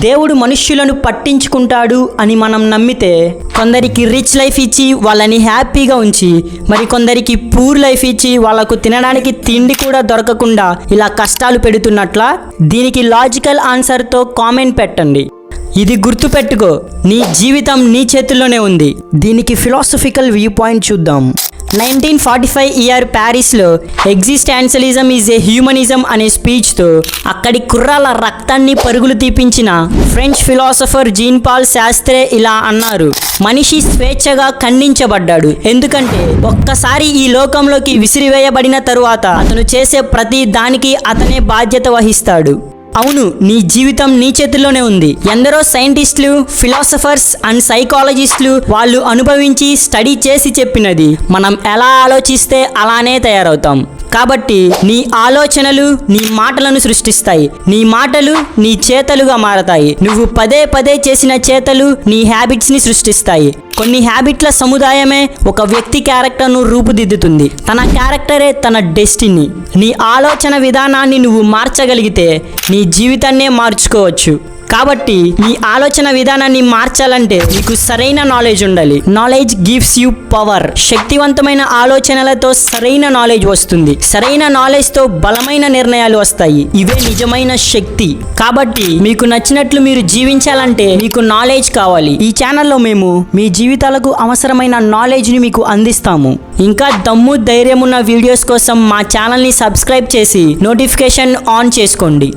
దేవుడు మనుష్యులను పట్టించుకుంటాడు అని మనం నమ్మితే కొందరికి రిచ్ లైఫ్ ఇచ్చి వాళ్ళని హ్యాపీగా ఉంచి మరి కొందరికి పూర్ లైఫ్ ఇచ్చి వాళ్ళకు తినడానికి తిండి కూడా దొరకకుండా ఇలా కష్టాలు పెడుతున్నట్లా? దీనికి లాజికల్ ఆన్సర్తో కామెంట్ పెట్టండి. ఇది గుర్తుపెట్టుకో, నీ జీవితం నీ చేతుల్లోనే ఉంది. దీనికి ఫిలాసఫికల్ వ్యూ పాయింట్ చూద్దాం. 1945 ఇయర్ ప్యారిస్లో ఎగ్జిస్టాన్షియలిజం ఈజ్ ఏ హ్యూమనిజం అనే స్పీచ్తో అక్కడి కుర్రాల రక్తాన్ని పరుగులు తీపించిన ఫ్రెంచ్ ఫిలాసఫర్ జీన్ పాల్ శాస్త్రే ఇలా అన్నారు: మనిషి స్వేచ్ఛగా ఖండించబడ్డాడు, ఎందుకంటే ఒక్కసారి ఈ లోకంలోకి విసిరివేయబడిన తరువాత అతను చేసే ప్రతి దానికి అతనే బాధ్యత వహిస్తాడు. అవును, నీ జీవితం నీ చేతుల్లోనే ఉంది. ఎందరో సైంటిస్టులు, ఫిలాసఫర్స్ అండ్ సైకాలజిస్టులు వాళ్ళు అనుభవించి స్టడీ చేసి చెప్పినది మనం ఎలా ఆలోచిస్తే అలానే తయారవుతాం. కాబట్టి నీ ఆలోచనలు నీ మాటలను సృష్టిస్తాయి, నీ మాటలు నీ చేతలుగా మారతాయి. నువ్వు పదే పదే చేసిన చేతలు నీ హ్యాబిట్స్ని సృష్టిస్తాయి. కొన్ని హ్యాబిట్ల సముదాయమే ఒక వ్యక్తి క్యారెక్టర్ను రూపుదిద్దుతుంది. తన క్యారెక్టరే తన డెస్టినీ. నీ ఆలోచన విధానాన్ని నువ్వు మార్చగలిగితే నీ జీవితాన్నే మార్చుకోవచ్చు. కాబట్టి నీ ఆలోచన విధానాన్ని మార్చాలంటే నీకు సరైన నాలెడ్జ్ ఉండాలి. Knowledge gives you power. శక్తివంతమైన ఆలోచనలతో సరైన నాలెడ్జ్ వస్తుంది. సరైన నాలెడ్జ్తో బలమైన నిర్ణయాలు వస్తాయి. ఇవే నిజమైన శక్తి. కాబట్టి మీకు నచ్చినట్లు మీరు జీవించాలంటే మీకు నాలెడ్జ్ కావాలి. ఈ ఛానల్లో మేము మీ జీవితాలకు అవసరమైన నాలెడ్జ్ని మీకు అందిస్తాము. ఇంకా దమ్ము ధైర్యం ఉన్న వీడియోస్ కోసం మా ఛానల్ని సబ్స్క్రైబ్ చేసి నోటిఫికేషన్ ఆన్ చేసుకోండి.